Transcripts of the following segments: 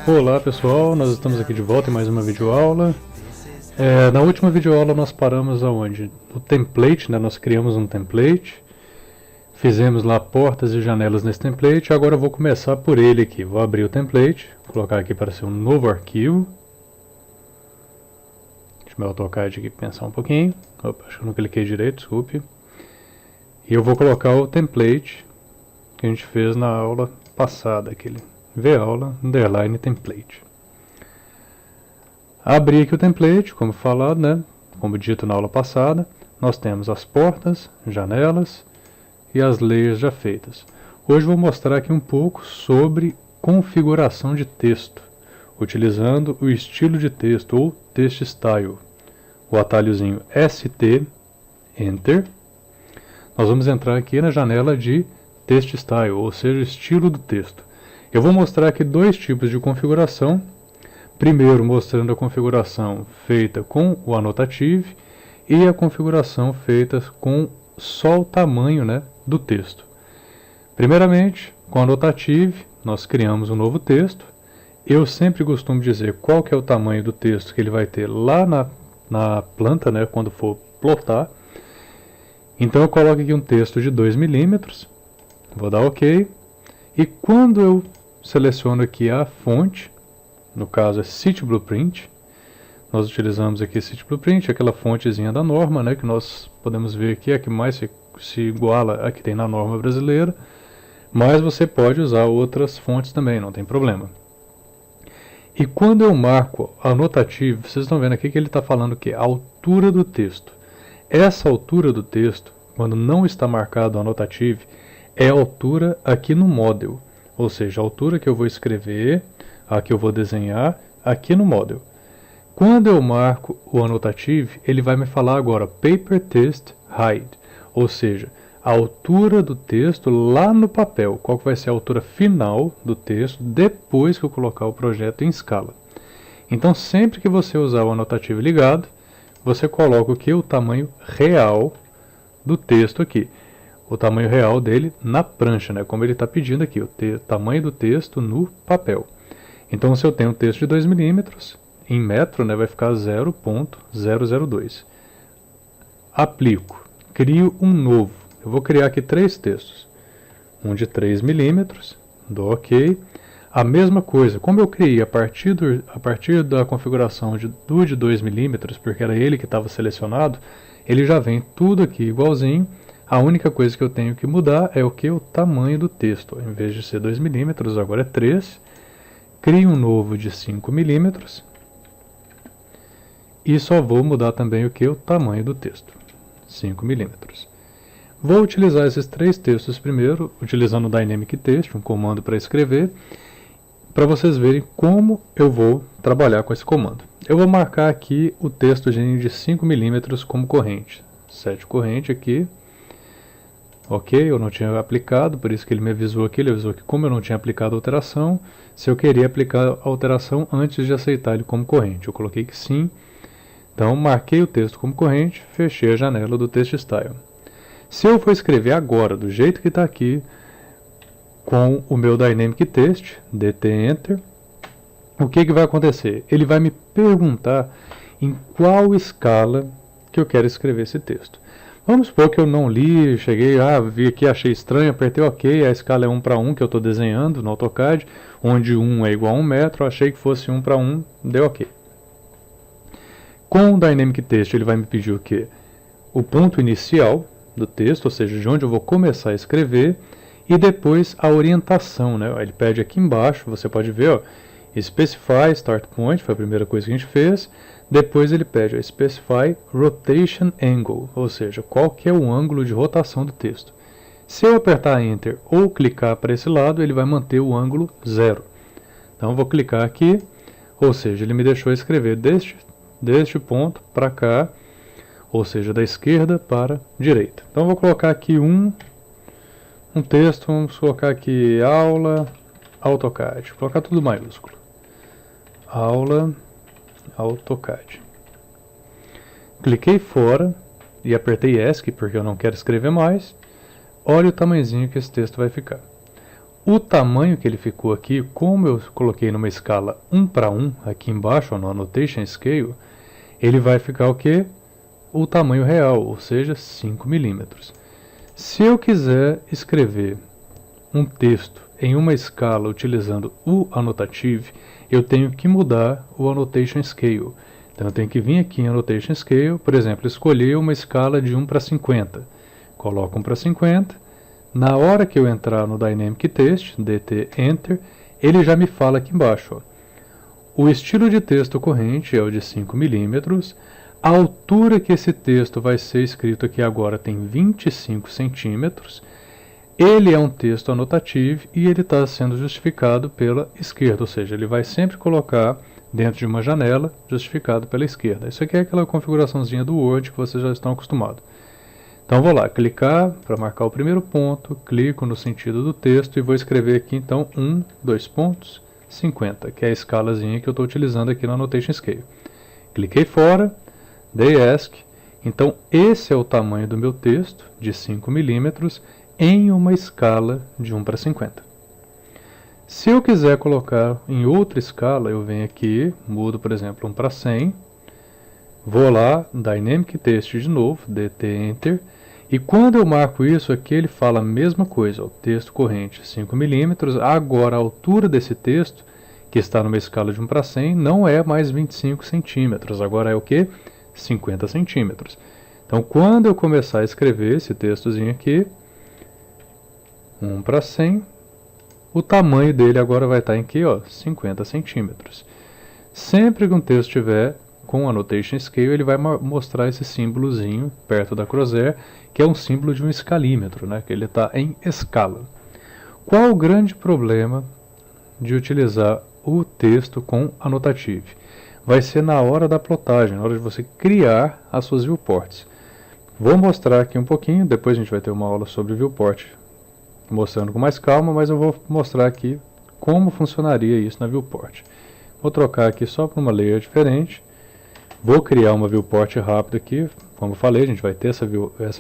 Olá pessoal, nós estamos aqui de volta em mais uma videoaula. Na última videoaula nós paramos aonde? No template, né? Nós criamos um template, fizemos lá portas e janelas nesse template. Agora eu vou começar por ele aqui. Vou abrir o template, colocar aqui para ser um novo arquivo. Deixa eu meu AutoCAD aqui pensar um pouquinho. Opa, acho que eu não cliquei direito, desculpe. E eu vou colocar o template que a gente fez na aula passada, aquele vaula underline template. Abri aqui o template, como falado, né? Como dito na aula passada, nós temos as portas, janelas e as layers já feitas. Hoje vou mostrar aqui um pouco sobre configuração de texto, utilizando o estilo de texto ou text style. O atalhozinho ST, Enter. Nós vamos entrar aqui na janela de text style, ou seja, estilo do texto. Eu vou mostrar aqui dois tipos de configuração. Primeiro mostrando a configuração feita com o Annotative e a configuração feita com só o tamanho, né, do texto. Primeiramente, com o Annotative, nós criamos um novo texto. Eu sempre costumo dizer qual que é o tamanho do texto que ele vai ter lá na planta, né, quando for plotar. Então eu coloco aqui um texto de 2 milímetros, vou dar OK. E quando eu seleciono aqui a fonte, no caso é City Blueprint, nós utilizamos aqui City Blueprint, aquela fontezinha da norma, né, que nós podemos ver aqui, a que mais se iguala a que tem na norma brasileira, mas você pode usar outras fontes também, não tem problema. E quando eu marco Annotative, vocês estão vendo aqui que ele está falando que a altura do texto. Essa altura do texto, quando não está marcado Annotative, é a altura aqui no Model, ou seja, a altura que eu vou escrever, a que eu vou desenhar aqui no Model. Quando eu marco o Annotative, ele vai me falar agora Paper Text Height, ou seja, a altura do texto lá no papel, qual que vai ser a altura final do texto depois que eu colocar o projeto em escala. Então sempre que você usar o Annotative ligado, você coloca o que? O tamanho real do texto aqui. O tamanho real dele na prancha, né? Como ele está pedindo aqui, o tamanho do texto no papel. Então, se eu tenho um texto de 2 milímetros, em metro, né, vai ficar 0.002. Aplico, crio um novo. Eu vou criar aqui 3 textos. Um de 3 milímetros, dou OK. A mesma coisa, como eu criei a partir da configuração do de 2 milímetros, porque era ele que estava selecionado, ele já vem tudo aqui igualzinho. A única coisa que eu tenho que mudar é o que? O tamanho do texto. Em vez de ser 2 milímetros, agora é 3. Crio um novo de 5 milímetros. E só vou mudar também o que? O tamanho do texto. 5 milímetros. Vou utilizar esses 3 textos primeiro, utilizando o Dynamic Text, um comando para escrever, para vocês verem como eu vou trabalhar com esse comando. Eu vou marcar aqui o texto de 5 milímetros como corrente. 7 corrente aqui. Ok, eu não tinha aplicado, por isso que ele me avisou aqui, ele avisou que como eu não tinha aplicado a alteração, se eu queria aplicar a alteração antes de aceitar ele como corrente. Eu coloquei que sim, então marquei o texto como corrente, fechei a janela do Text Style. Se eu for escrever agora, do jeito que está aqui, com o meu Dynamic Text, DT Enter, o que vai acontecer? Ele vai me perguntar em qual escala que eu quero escrever esse texto. Vamos supor que eu não li, cheguei, vi aqui, achei estranho, apertei OK, a escala é 1 para 1 que eu estou desenhando no AutoCAD, onde 1 é igual a 1 metro, achei que fosse 1 para 1, deu OK. Com o Dynamic Text ele vai me pedir o quê? O ponto inicial do texto, ou seja, de onde eu vou começar a escrever, e depois a orientação, né? Ele pede aqui embaixo, você pode ver, ó, Specify Start Point, foi a primeira coisa que a gente fez. Depois ele pede Specify Rotation Angle, ou seja, qual que é o ângulo de rotação do texto. Se eu apertar Enter ou clicar para esse lado, ele vai manter o ângulo 0. Então eu vou clicar aqui, ou seja, ele me deixou escrever deste ponto para cá, ou seja, da esquerda para a direita. Então eu vou colocar aqui um texto, vamos colocar aqui aula AutoCAD, vou colocar tudo maiúsculo. Aula AutoCAD. Cliquei fora e apertei ESC porque eu não quero escrever mais. Olha o tamanhozinho que esse texto vai ficar. o tamanho que ele ficou aqui, como eu coloquei numa escala 1 para 1, aqui embaixo, no Annotation Scale, ele vai ficar o quê? O tamanho real, ou seja, 5 milímetros. Se eu quiser escrever um texto em uma escala utilizando o Annotative, eu tenho que mudar o Annotation Scale. Então eu tenho que vir aqui em Annotation Scale, por exemplo, escolher uma escala de 1 para 50. Coloco 1 para 50. Na hora que eu entrar no Dynamic Text, DT Enter, ele já me fala aqui embaixo. Ó. O estilo de texto corrente é o de 5 milímetros. A altura que esse texto vai ser escrito aqui agora tem 25 centímetros. Ele é um texto annotative e ele está sendo justificado pela esquerda, ou seja, ele vai sempre colocar dentro de uma janela justificado pela esquerda. Isso aqui é aquela configuraçãozinha do Word que vocês já estão acostumados. Então vou lá, clicar para marcar o primeiro ponto, clico no sentido do texto e vou escrever aqui então 1, 2 pontos, 50, que é a escalazinha que eu estou utilizando aqui no Annotation Scale. Cliquei fora, dei ESC, então esse é o tamanho do meu texto, de 5 milímetros, em uma escala de 1 para 50. Se eu quiser colocar em outra escala, eu venho aqui, mudo por exemplo 1 para 100, vou lá, Dynamic Text de novo, DT Enter, e quando eu marco isso aqui, ele fala a mesma coisa, o texto corrente 5 milímetros, agora a altura desse texto, que está numa escala de 1 para 100, não é mais 25 centímetros, agora é o que? 50 centímetros. Então quando eu começar a escrever esse textozinho aqui, 1 para 100, o tamanho dele agora vai estar em que? 50 centímetros. Sempre que um texto estiver com o Annotation Scale, ele vai mostrar esse símbolozinho perto da crosshair, que é um símbolo de um escalímetro, né? Que ele está em escala. Qual o grande problema de utilizar o texto com Annotative? Vai ser na hora da plotagem, na hora de você criar as suas viewports. Vou mostrar aqui um pouquinho, depois a gente vai ter uma aula sobre viewport mostrando com mais calma, mas eu vou mostrar aqui como funcionaria isso na viewport. Vou trocar aqui só para uma layer diferente. Vou criar uma viewport rápida aqui. Como eu falei, a gente vai ter essa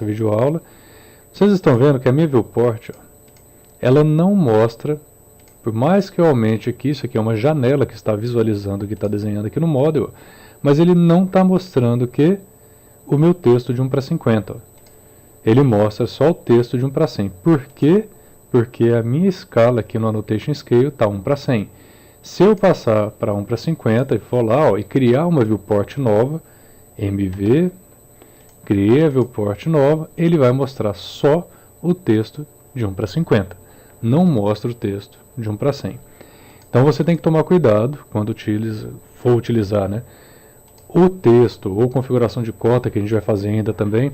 videoaula. Vocês estão vendo que a minha viewport, ela não mostra, por mais que eu aumente aqui, isso aqui é uma janela que está visualizando o que está desenhando aqui no model, mas ele não está mostrando que o meu texto de 1 para 50. Ele mostra só o texto de 1 para 100. Por quê? Porque a minha escala aqui no Annotation Scale está 1 para 100. Se eu passar para 1 para 50 e for lá e criar uma viewport nova, MV, criei a viewport nova, ele vai mostrar só o texto de 1 para 50. Não mostra o texto de 1 para 100. Então você tem que tomar cuidado quando for utilizar, né, o texto ou configuração de cota, que a gente vai fazer ainda também,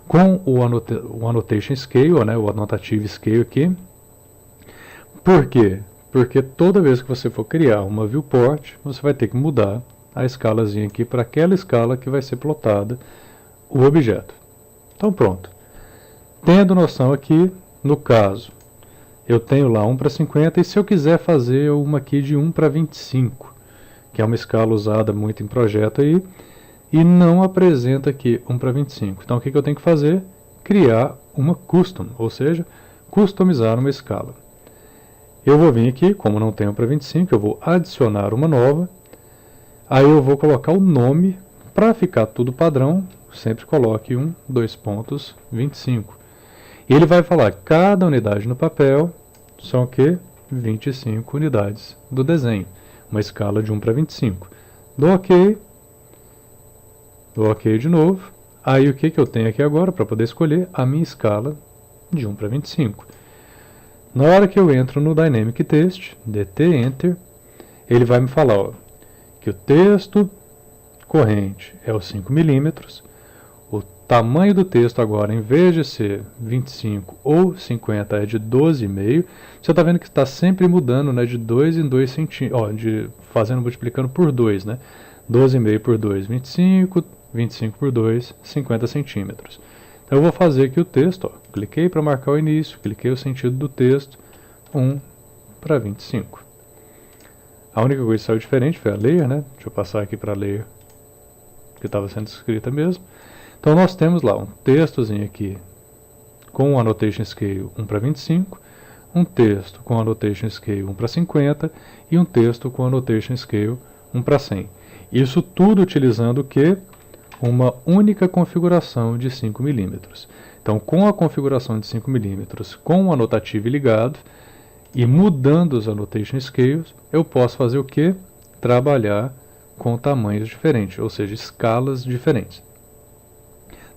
com o Annotation Scale, né, o Annotative Scale aqui. Por quê? Porque toda vez que você for criar uma viewport, você vai ter que mudar a escalazinha aqui para aquela escala que vai ser plotada o objeto. Então pronto. Tendo noção aqui, no caso, eu tenho lá 1 para 50 e se eu quiser fazer uma aqui de 1 para 25, que é uma escala usada muito em projeto aí, e não apresenta aqui 1 para 25. Então o que eu tenho que fazer? Criar uma custom, ou seja, customizar uma escala. Eu vou vir aqui, como não tem 1 para 25, eu vou adicionar uma nova. Aí eu vou colocar o nome, para ficar tudo padrão, sempre coloque 1, 2 pontos, 25. E ele vai falar, cada unidade no papel são o quê? 25 unidades do desenho. Uma escala de 1 para 25. Dou OK. Dou OK de novo. Aí o que eu tenho aqui agora para poder escolher? A minha escala de 1 para 25. Na hora que eu entro no Dynamic Text, DT Enter, ele vai me falar que o texto corrente é o 5 milímetros. O tamanho do texto agora, em vez de ser 25 ou 50, é de 12,5. Você está vendo que está sempre mudando, né, de 2 em 2 centímetros, multiplicando por 2, né? 12,5 por 2, 25, 25 por 2, 50 centímetros. Então eu vou fazer aqui o texto, cliquei para marcar o início, cliquei o sentido do texto, 1 para 25. A única coisa que saiu diferente foi a layer, né? Deixa eu passar aqui para a layer que estava sendo escrita mesmo. Então nós temos lá um textozinho aqui com o Annotation Scale 1 para 25, um texto com Annotation Scale 1:50 e um texto com Annotation Scale 1:100. Isso tudo utilizando o que? Uma única configuração de 5 mm. Então, com a configuração de 5 mm, com o Annotative ligado e mudando os Annotation Scales, eu posso fazer o que? Trabalhar com tamanhos diferentes, ou seja, escalas diferentes.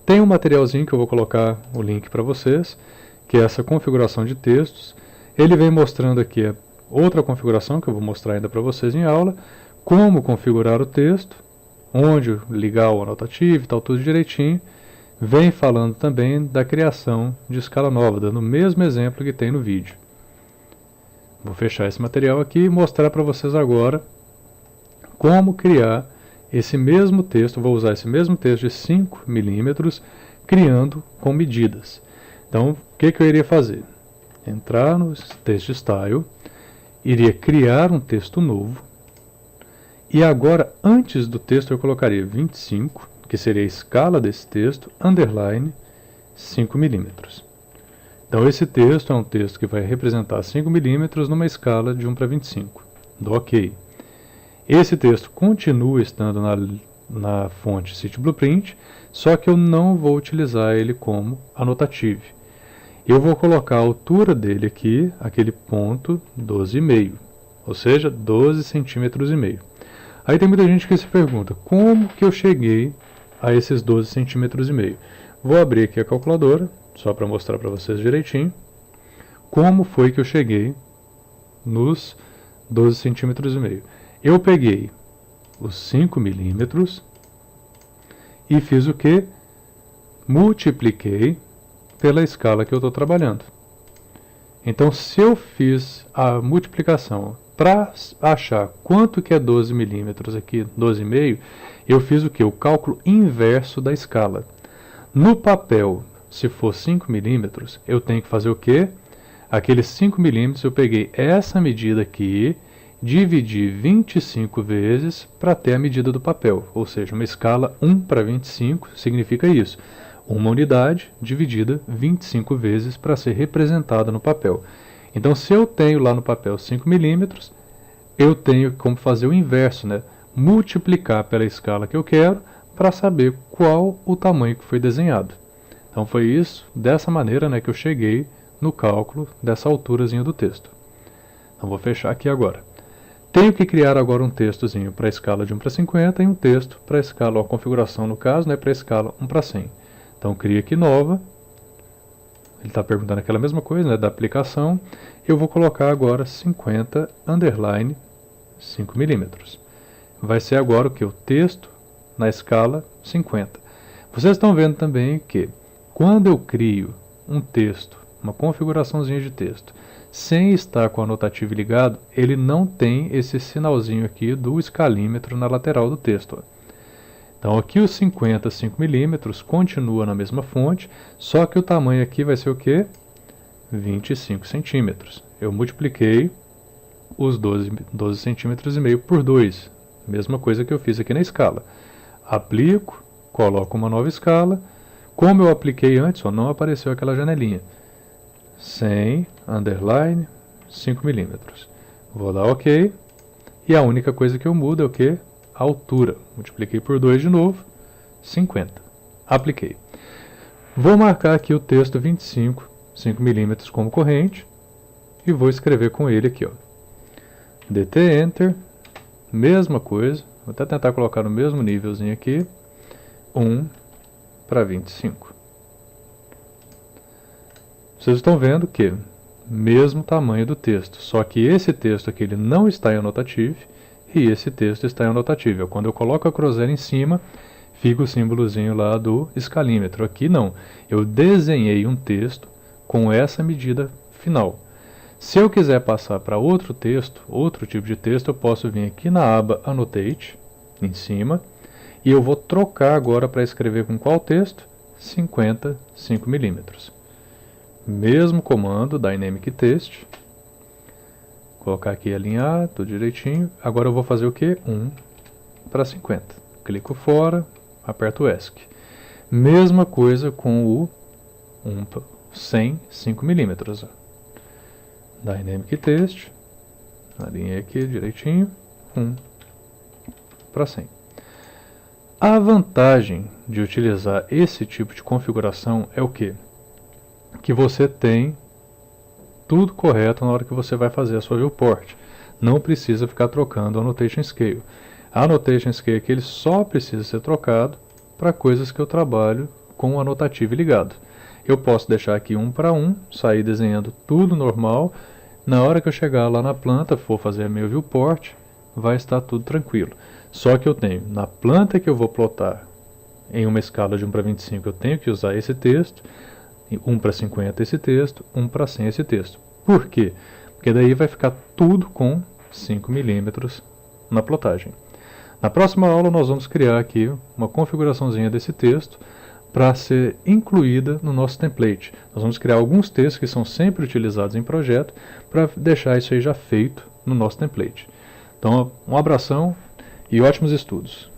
Tem um materialzinho que eu vou colocar o link para vocês, que é essa configuração de textos. Ele vem mostrando aqui a outra configuração que eu vou mostrar ainda para vocês em aula, como configurar o texto, onde ligar o Annotative, tal, tudo direitinho. Vem falando também da criação de escala nova, dando o mesmo exemplo que tem no vídeo. Vou fechar esse material aqui e mostrar para vocês agora como criar esse mesmo texto. Vou usar esse mesmo texto de 5 mm, criando com medidas. Então, o que eu iria fazer? Entrar no Text Style, iria criar um texto novo, e agora, antes do texto, eu colocaria 25, que seria a escala desse texto, underline 5 mm. Então, esse texto é um texto que vai representar 5 mm numa escala de 1:25. Dou OK. Esse texto continua estando na fonte City Blueprint, só que eu não vou utilizar ele como Annotative. Eu vou colocar a altura dele aqui, aquele ponto 12,5, ou seja, 12,5 centímetros. Aí tem muita gente que se pergunta, como que eu cheguei a esses 12,5 centímetros? Vou abrir aqui a calculadora, só para mostrar para vocês direitinho, como foi que eu cheguei nos 12,5 centímetros. Eu peguei os 5 milímetros e fiz o que? Multipliquei pela escala que eu estou trabalhando. Então, se eu fiz a multiplicação para achar quanto que é 12 milímetros aqui, 12,5, eu fiz o que? O cálculo inverso da escala. No papel, se for 5 milímetros, eu tenho que fazer o que? Aqueles 5 milímetros, eu peguei essa medida aqui, dividi 25 vezes para ter a medida do papel, ou seja, uma escala 1:25 significa isso. Uma unidade dividida 25 vezes para ser representada no papel. Então, se eu tenho lá no papel 5 milímetros, eu tenho como fazer o inverso, né? Multiplicar pela escala que eu quero para saber qual o tamanho que foi desenhado. Então, foi isso, dessa maneira, né, que eu cheguei no cálculo dessa alturazinha do texto. Então, vou fechar aqui agora. Tenho que criar agora um textozinho para a escala de 1:50 e um texto para a escala, a configuração no caso, né, para a escala 1:100. Então, cria aqui nova. Ele está perguntando aquela mesma coisa, né, da aplicação. Eu vou colocar agora 50 underline 5 milímetros. Vai ser agora o que? O texto na escala 50. Vocês estão vendo também que quando eu crio um texto, uma configuraçãozinha de texto, sem estar com o Annotative ligado, ele não tem esse sinalzinho aqui do escalímetro na lateral do texto. Então aqui os 50 5 milímetros continua na mesma fonte, só que o tamanho aqui vai ser o que? 25 centímetros. Eu multipliquei os 12 centímetros e meio por 2. Mesma coisa que eu fiz aqui na escala. Aplico, coloco uma nova escala. Como eu apliquei antes, ó, não apareceu aquela janelinha. 100, underline, 5 milímetros. Vou dar OK. E a única coisa que eu mudo é o que? A altura. Multipliquei por 2 de novo, 50. Apliquei. Vou marcar aqui o texto 25, 5 milímetros como corrente. E vou escrever com ele aqui, ó. DT Enter. Mesma coisa. Vou até tentar colocar no mesmo nívelzinho aqui. 1:25. Vocês estão vendo que mesmo tamanho do texto, só que esse texto aqui ele não está em Annotative e esse texto está em Annotative. Quando eu coloco a crosshair em cima, fica o símbolozinho lá do escalímetro. Aqui não, eu desenhei um texto com essa medida final. Se eu quiser passar para outro texto, outro tipo de texto, eu posso vir aqui na aba Annotate, em cima, e eu vou trocar agora para escrever com qual texto? 55 milímetros. Mesmo comando, Dynamic Text. Colocar aqui alinhar, tudo direitinho. Agora eu vou fazer o que? 1:50. Clico fora, aperto o ESC. Mesma coisa com o 100, 5 milímetros. Dynamic Text, alinhei aqui direitinho, 1 para 100. A vantagem de utilizar esse tipo de configuração é o quê? Que você tem tudo correto na hora que você vai fazer a sua viewport. Não precisa ficar trocando o Annotation Scale. A Annotation Scale aqui ele só precisa ser trocado para coisas que eu trabalho com o annotative ligado. Eu posso deixar aqui 1 para 1, sair desenhando tudo normal. Na hora que eu chegar lá na planta, for fazer meu viewport, vai estar tudo tranquilo. Só que eu tenho, na planta que eu vou plotar em uma escala de 1 para 25, eu tenho que usar esse texto, 1 para 50 esse texto, 1 para 100 esse texto. Por quê? Porque daí vai ficar tudo com 5 milímetros na plotagem. Na próxima aula nós vamos criar aqui uma configuraçãozinha desse texto para ser incluída no nosso template. Nós vamos criar alguns textos que são sempre utilizados em projeto para deixar isso aí já feito no nosso template. Então, um abração e ótimos estudos!